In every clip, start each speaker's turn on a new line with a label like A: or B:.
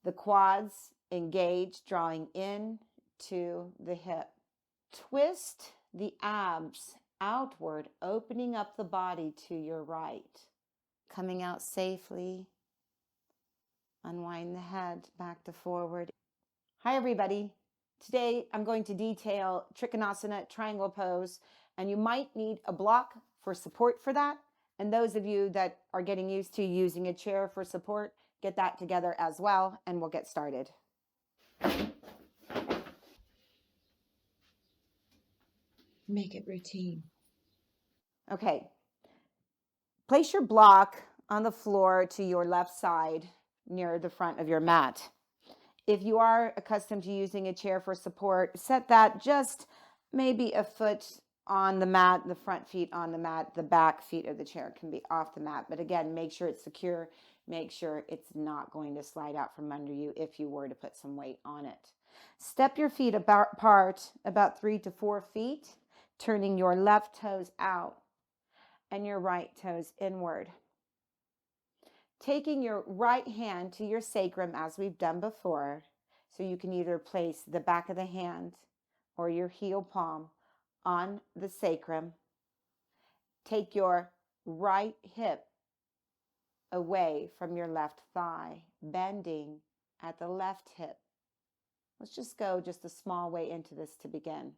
A: The quads engage, drawing in to the hip. Twist the abs outward, opening up the body to your right. Coming out safely. Unwind the head back to forward. Hi, everybody. Today, I'm going to detail Trikonasana, triangle pose, and you might need a block for support for that. And those of you that are getting used to using a chair for support, get that together as well, and we'll get started.
B: Make it routine.
A: Okay. Place your block on the floor to your left side near the front of your mat. If you are accustomed to using a chair for support, set that just maybe a foot on the mat, the front feet on the mat, the back feet of the chair can be off the mat. But again, make sure it's secure. Make sure it's not going to slide out from under you if you were to put some weight on it. Step your feet apart about 3 to 4 feet, turning your left toes out and your right toes inward. Taking your right hand to your sacrum as we've done before, so you can either place the back of the hand or your heel palm on the sacrum. Take your right hip away from your left thigh, bending at the left hip. Let's just go just a small way into this to begin.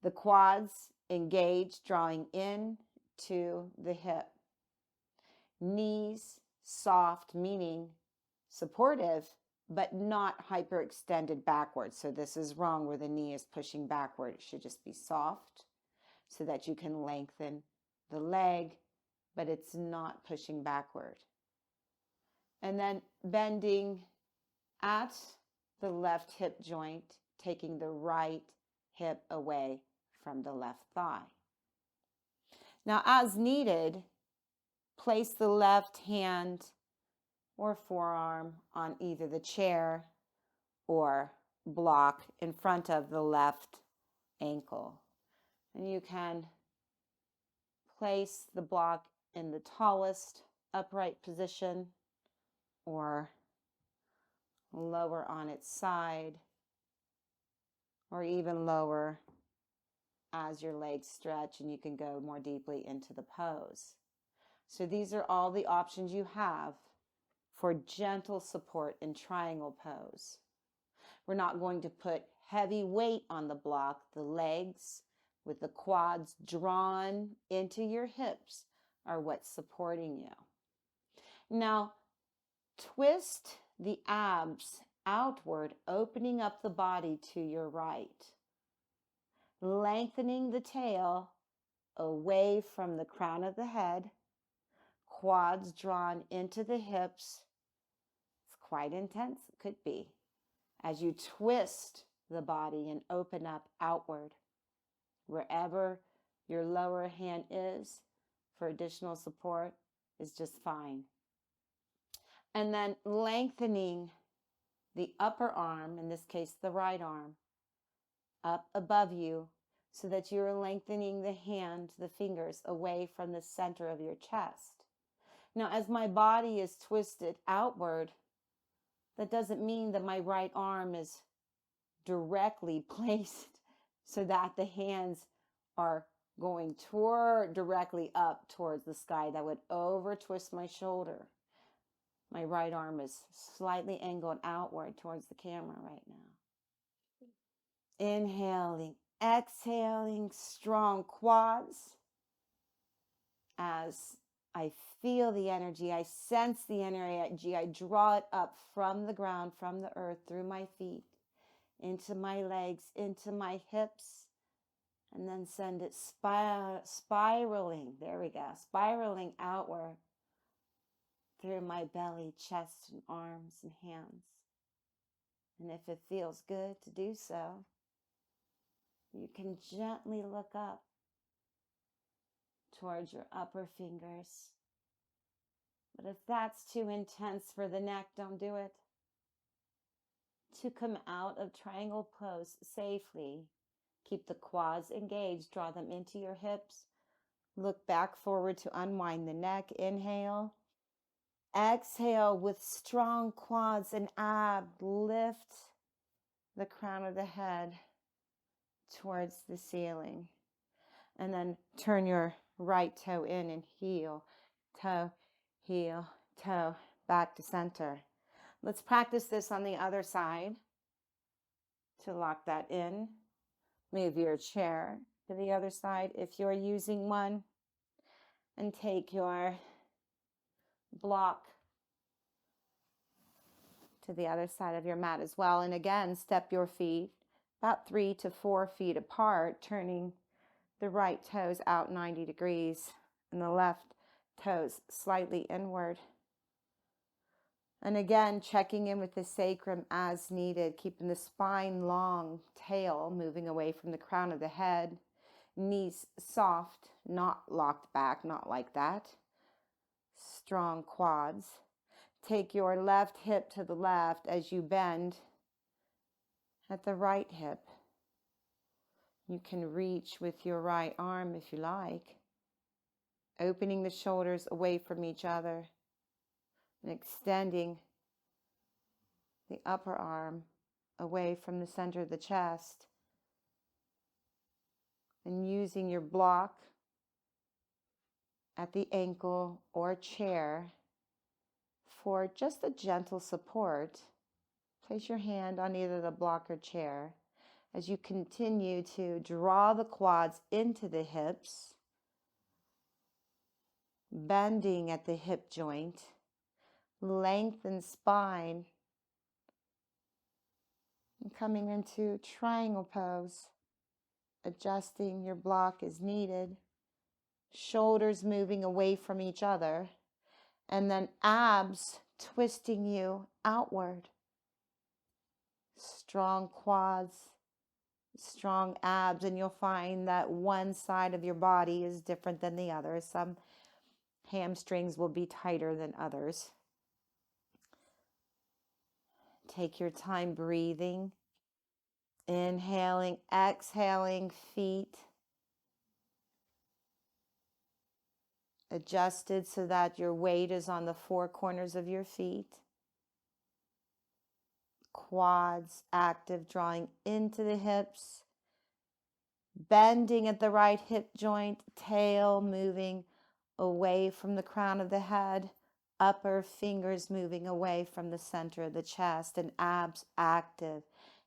A: The quads engage, drawing in to the hip. Knees soft, meaning supportive, but not hyperextended backwards. So this is wrong where the knee is pushing backward. It should just be soft so that you can lengthen the leg, but it's not pushing backward. And then bending at the left hip joint, taking the right hip away from the left thigh. Now, as needed, place the left hand or forearm on either the chair or block in front of the left ankle. And you can place the block in the tallest upright position or lower on its side, or even lower as your legs stretch and you can go more deeply into the pose. So these are all the options you have for gentle support in triangle pose. We're not going to put heavy weight on the block. The legs with the quads drawn into your hips are what's supporting you. Now, twist the abs outward, opening up the body to your right. Lengthening the tail away from the crown of the head. Quads drawn into the hips. It's quite intense, it could be. As you twist the body and open up outward, wherever your lower hand is for additional support is just fine. And then lengthening the upper arm, in this case the right arm, up above you so that you're lengthening the hand, the fingers away from the center of your chest. Now, as my body is twisted outward, that doesn't mean that my right arm is directly placed so that the hands are going directly up towards the sky. That would over twist my shoulder. My right arm is slightly angled outward towards the camera right now. Inhaling, exhaling, strong quads. As I feel the energy, I sense the energy, I draw it up from the ground, from the earth, through my feet, into my legs, into my hips, and then send it spiraling, there we go, spiraling outward through my belly, chest, and arms and hands. And if it feels good to do so, you can gently look up towards your upper fingers. But if that's too intense for the neck, don't do it. To come out of triangle pose safely, keep the quads engaged, draw them into your hips. Look back forward to unwind the neck. Inhale. Exhale with strong quads and abs. Lift the crown of the head towards the ceiling. And then turn your right toe in and heel, toe, back to center. Let's practice this on the other side. To lock that in, move your chair to the other side if you're using one, and take your block to the other side of your mat as well. And again, step your feet about 3 to 4 feet apart, turning the right toes out 90 degrees and the left toes slightly inward. And again, checking in with the sacrum as needed, keeping the spine long, tail moving away from the crown of the head, knees soft, not locked back, not like that. Strong quads. Take your left hip to the left as you bend at the right hip. You can reach with your right arm if you like, opening the shoulders away from each other and extending the upper arm away from the center of the chest, and using your block at the ankle or chair for just a gentle support. Place your hand on either the block or chair as you continue to draw the quads into the hips, bending at the hip joint, lengthen spine, and coming into triangle pose, adjusting your block as needed, shoulders moving away from each other, and then abs twisting you outward. Strong quads, strong abs, and you'll find that one side of your body is different than the other. Some hamstrings will be tighter than others. Take your time breathing, inhaling, exhaling, feet adjusted so that your weight is on the 4 corners of your feet. Quads active, drawing into the hips, bending at the right hip joint, tail moving away from the crown of the head, upper fingers moving away from the center of the chest, and abs active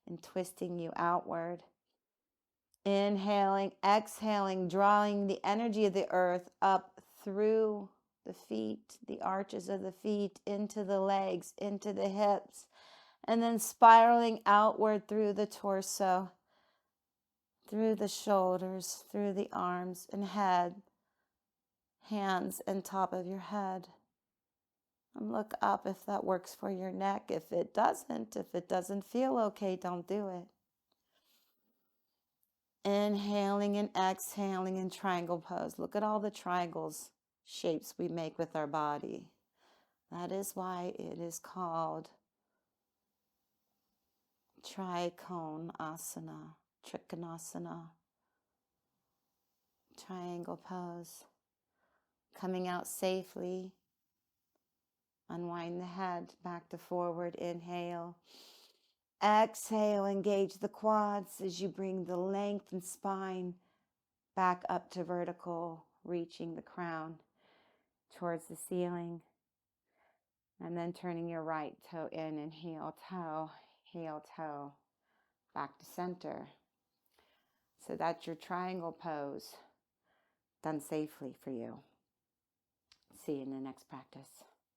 A: and twisting you outward. Inhaling, exhaling, drawing the energy of the earth up through the feet, the arches of the feet, into the legs, into the hips, and then spiraling outward through the torso, through the shoulders, through the arms and head, hands and top of your head. And look up if that works for your neck. If it doesn't feel okay, don't do it. Inhaling and exhaling in triangle pose. Look at all the triangles, shapes we make with our body. That is why it is called Trikonasana, Trikonasana, triangle pose. Coming out safely. Unwind the head back to forward. Inhale. Exhale, engage the quads as you bring the lengthened spine back up to vertical, reaching the crown towards the ceiling. And then turning your right toe in and heel toe, back to center. So that's your triangle pose, done safely for you. See you in the next practice.